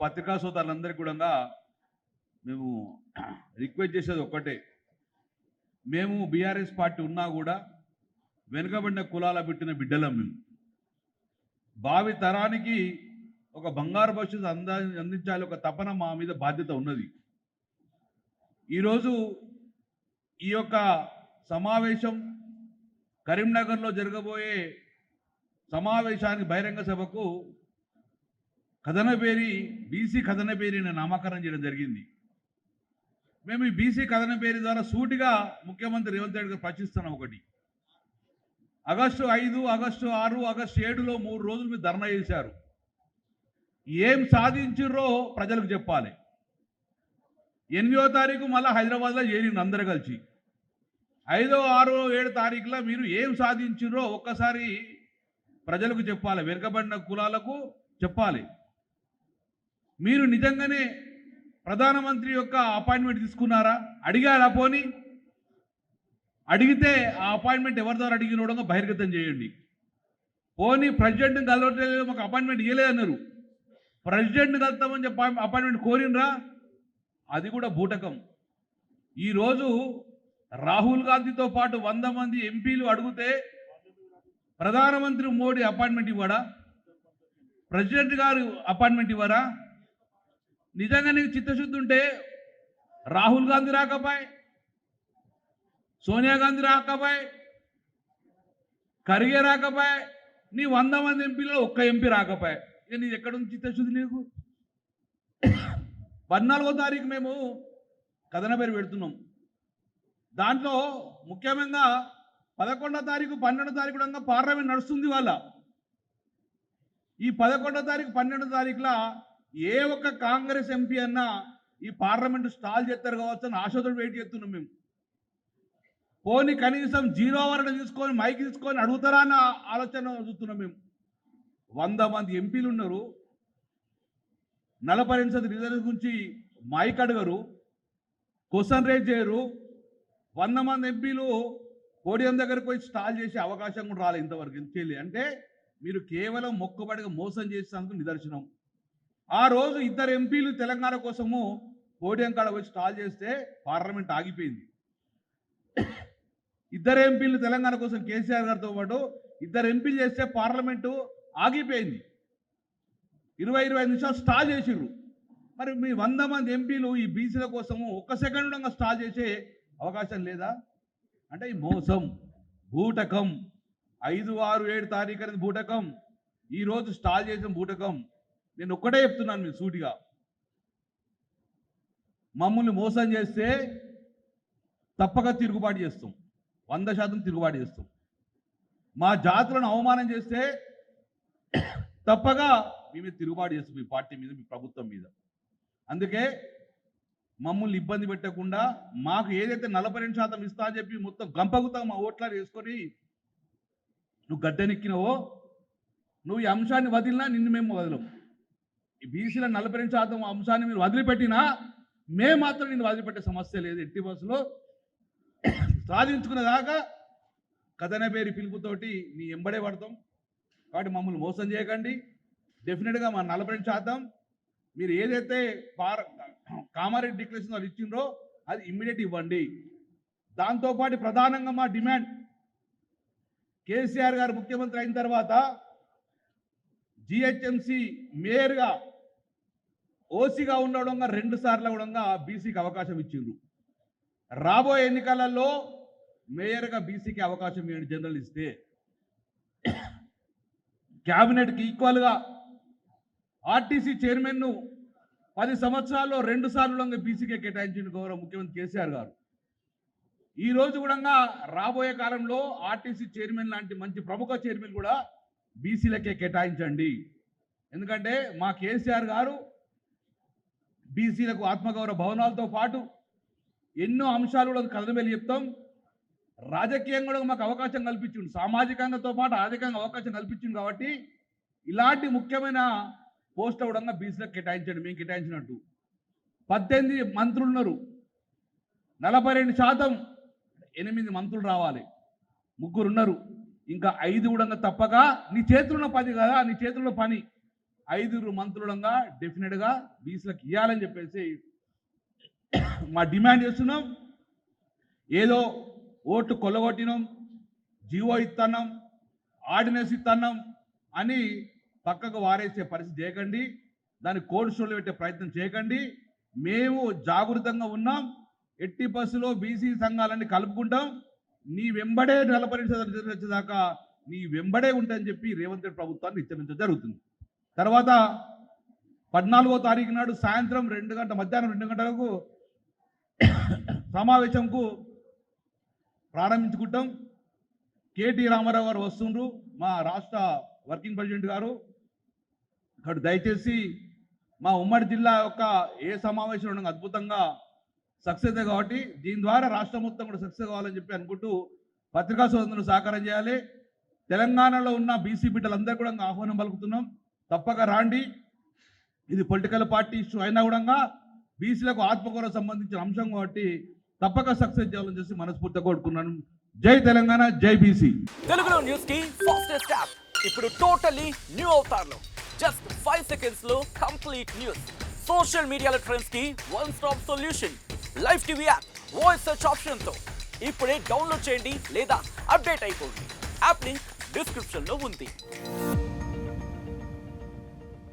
పత్రికా సోదరులందరికీ కూడా మేము రిక్వెస్ట్ చేసేది ఒక్కటే, మేము బీఆర్ఎస్ పార్టీ ఉన్నా కూడా వెనుకబడిన కులాల పెట్టిన బిడ్డలం. మేము భావి తరానికి ఒక బంగారు భవిష్యత్తు అందించాలి, ఒక తపన మా మీద బాధ్యత ఉన్నది. ఈరోజు ఈ యొక్క సమావేశం కరీంనగర్లో జరగబోయే సమావేశానికి బహిరంగ సభకు కథనపేరి బీసీ కథనపేరిని నామకరణం చేయడం జరిగింది. మేము ఈ బీసీ కథనపేరి ద్వారా సూటిగా ముఖ్యమంత్రి రేవంత్ రెడ్డి గారు ప్రశ్నిస్తున్నాం. ఒకటి, ఆగస్టు 5, ఆగస్టు 6, ఆగస్టు 7లో 3 రోజులు మీరు ధర్నా చేశారు. ఏం సాధించిర్రో ప్రజలకు చెప్పాలి. 8వ తారీఖు మళ్ళీ హైదరాబాద్లో చేరింది అందరూ కలిసి. 5, 6, 7 తారీఖులో మీరు ఏం సాధించిర్రో ఒక్కసారి ప్రజలకు చెప్పాలి, వెనుకబడిన కులాలకు చెప్పాలి. మీరు నిజంగానే ప్రధానమంత్రి యొక్క అపాయింట్మెంట్ తీసుకున్నారా? అడిగారా? పోనీ అడిగితే ఆ అపాయింట్మెంట్ ఎవరి ద్వారా అడిగినోడో బహిర్గతం చేయండి. పోనీ ప్రెసిడెంట్ని కలవట్లేదు, మాకు అపాయింట్మెంట్ ఇవ్వలేదన్నారు. ప్రెసిడెంట్ని కలుస్తామని చెప్పి అపాయింట్మెంట్ కోరినరా? అది కూడా బూటకం. ఈరోజు రాహుల్ గాంధీతో పాటు 100 మంది ఎంపీలు అడిగితే ప్రధానమంత్రి మోడీ అపాయింట్మెంట్ ఇవ్వడా? ప్రెసిడెంట్ గారు అపాయింట్మెంట్ ఇవ్వరా? నిజంగా నీకు చిత్తశుద్ధి ఉంటే రాహుల్ గాంధీ రాకపోయే, సోనియా గాంధీ రాకపోయే, ఖర్గే రాకపోయే, నీ 100 మంది ఎంపీలో ఒక్క ఎంపీ రాకపోయే. ఇక నీది ఎక్కడుంది చిత్తశుద్ధి నీకు? 14వ తారీఖు మేము కథనపేరి పెడుతున్నాం. దాంట్లో ముఖ్యంగా 11వ తారీఖు 12వ తారీఖు కూడా పార్లమెంట్ నడుస్తుంది. వాళ్ళ ఈ 11వ తారీఖు 12వ తారీఖులో ఏ ఒక్క కాంగ్రెస్ ఎంపీ అన్నా ఈ పార్లమెంటు స్టాల్ చేస్తారు కావచ్చు అని ఆశతో వెయిట్ చేస్తున్నాం మేము. పోనీ కనీసం 0 అవర్ తీసుకొని మైక్ తీసుకొని అడుగుతారా అన్న ఆలోచన చూస్తున్నాం మేము. 100 మంది ఎంపీలు ఉన్నారు, 40% రిజర్వ్ గురించి మైక్ అడగరు, క్వశ్చన్ రేజ్ చేయరు. 100 మంది ఎంపీలు పోడియం దగ్గరకు పోయి స్టాల్ చేసే అవకాశం కూడా రాలేదు ఇంతవరకు. ఎందుకు అంటే మీరు కేవలం మొక్కుబడిగా మోసం చేసేందుకు నిదర్శనం. ఆ రోజు 2 ఎంపీలు తెలంగాణ కోసము పోడియం కాడ పోయి స్టాల్ చేస్తే పార్లమెంట్ ఆగిపోయింది. 2 ఎంపీలు తెలంగాణ కోసం కేసీఆర్ గారితో పాటు 2 ఎంపీలు చేస్తే పార్లమెంటు ఆగిపోయింది. 20-25 నిమిషాలు స్టాల్ చేసిర్రు. మరి మీ 100 మంది ఎంపీలు ఈ బీసీల కోసము 1 సెకండ్ స్టాల్ చేసే అవకాశం లేదా? అంటే ఈ మోసం, బూటకం. 5, 6, 7 తారీఖు అనేది బూటకం. ఈరోజు స్టాల్ చేసిన బూటకం. నేను ఒక్కటే చెప్తున్నాను మీరు సూటిగా, మమ్మల్ని మోసం చేస్తే తప్పక తిరుగుబాటు చేస్తాం, 100% తిరుగుబాటు చేస్తాం. మా జాతులను అవమానం చేస్తే తప్పగా మీ మీద తిరుగుబాటు చేస్తాం, మీ పార్టీ మీద, మీ ప్రభుత్వం మీద. అందుకే మమ్మల్ని ఇబ్బంది పెట్టకుండా మాకు ఏదైతే 42% ఇస్తా అని చెప్పి మొత్తం గంపగుతా మా ఓట్లాలు వేసుకొని నువ్వు గడ్డెనెక్కినవో, నువ్వు ఈ అంశాన్ని వదిలినా నిన్ను మేము వదలం. ఈ బీసీల 42% అంశాన్ని మీరు వదిలిపెట్టినా మేము మాత్రం నిన్ను వదిలిపెట్టే సమస్య లేదు. ఎట్టి బస్సులో సాధించుకునేదాకా కథనపేరి పిలుపుతోటి నీ ఎంబడే పడతాం. కాబట్టి మమ్మల్ని మోసం చేయకండి. డెఫినెట్గా మా 42% మీరు ఏదైతే కామారెడ్డి డిక్లరేషన్ వాళ్ళు ఇచ్చిండ్రో అది ఇమ్మీడియట్ ఇవ్వండి. దాంతోపాటు ప్రధానంగా మా డిమాండ్, కేసీఆర్ గారు ముఖ్యమంత్రి అయిన తర్వాత జిహెచ్ఎంసీ మేయర్గా ఓసీగా ఉండడంగా 2 సార్లు కూడా బీసీకి అవకాశం ఇచ్చిండ్రు. రాబోయే ఎన్నికలలో మేయర్గా బీసీకి అవకాశం ఇవ్వండి. జనరల్ ఇస్తే క్యాబినెట్కి ఈక్వల్గా ఆర్టీసీ చైర్మన్ను 10 సంవత్సరాల్లో 2 సార్లు బీసీకే కేటాయించిన గౌరవ ముఖ్యమంత్రి కేసీఆర్ గారు. ఈరోజు కూడా రాబోయే కాలంలో ఆర్టీసీ చైర్మన్ లాంటి మంచి ప్రముఖ చైర్మన్ కూడా బీసీలకే కేటాయించండి. ఎందుకంటే మా కేసీఆర్ గారు బీసీలకు ఆత్మగౌరవ భవనాలతో పాటు ఎన్నో అంశాలు కూడా కథనపేరి చెప్తాం. రాజకీయంగా కూడా మాకు అవకాశం కల్పించింది, సామాజికంగాతో పాటు ఆర్థికంగా అవకాశం కల్పించింది. కాబట్టి ఇలాంటి ముఖ్యమైన పోస్ట్ కూడా బీసీలకు కేటాయించండి. మేము కేటాయించినట్టు 18 మంత్రులు ఉన్నారు, 42% 8 మంత్రులు రావాలి, 3 ఉన్నారు, ఇంకా 5 కూడా తప్పక నీ చేతుల్లో 10 కదా, నీ చేతుల్లో పని 5 మంత్రులంగా డెఫినెట్గా బీసీలకు ఇవ్వాలని చెప్పేసి మా డిమాండ్ చేస్తున్నాం. ఏదో ఓట్లు కొల్లగొట్టినాం, జీవో ఇస్తున్నాం, ఆర్డినెన్స్ ఇస్తున్నాం అని పక్కకు వారేసే పరిస్థితి చేయకండి. దాన్ని కోల్డ్ స్టోర్లో పెట్టే ప్రయత్నం చేయకండి. మేము జాగృతంగా ఉన్నాం. ఎట్టి బస్సులో బీసీ సంఘాలన్నీ కలుపుకుంటాం. నీ వెంబడే వచ్చేదాకా నీ వెంబడే ఉంటాయని చెప్పి రేవంత్ రెడ్డి ప్రభుత్వాన్ని హెచ్చరించడం జరుగుతుంది. తర్వాత 14వ తారీఖు నాడు సాయంత్రం మధ్యాహ్నం 2 గంటలకు సమావేశంకు ప్రారంభించుకుంటాం. కేటీ రామారావు గారు వస్తుండ్రు, మా రాష్ట్ర వర్కింగ్ ప్రెసిడెంట్ గారు. ఇక్కడ దయచేసి మా ఉమ్మడి జిల్లా యొక్క ఏ సమావేశం ఉండగా అద్భుతంగా సక్సెస్ కాబట్టి దీని ద్వారా రాష్ట్రం మొత్తం కూడా సక్సెస్ కావాలని చెప్పి అనుకుంటూ పత్రికా సోదరులు సహకారం చేయాలి. తెలంగాణలో ఉన్న బీసీ బిడ్డలందరూ కూడా ఆహ్వానం పలుకుతున్నాం. తప్పక రాండి. ఇది పొలిటికల్ పార్టీ ఇష్యూ అయినా కూడా బీసీలకు ఆత్మగౌరవం సంబంధించిన అంశం కాబట్టి తప్పక సక్సెస్ చేయాలని చేసి మనస్ఫూర్తిగా కోరుకున్నాను. జై తెలంగాణ, జై బీసీ. తెలుగులో న్యూస్ కి ఫాస్టెస్ట్ యాప్ ఇప్పుడు టోటలీ న్యూ అవతార్లో జస్ట్ 5 seconds లో కంప్లీట్ న్యూస్. సోషల్ మీడియాలో ట్రెండ్స్ కి one stop solution. Live TV app voice search option తో ఇప్పుడే డౌన్లోడ్ చేయండి లేదా అప్డేట్ అయిపోండి. యాప్ లింక్ డిస్క్రిప్షన్ లో ఉంది.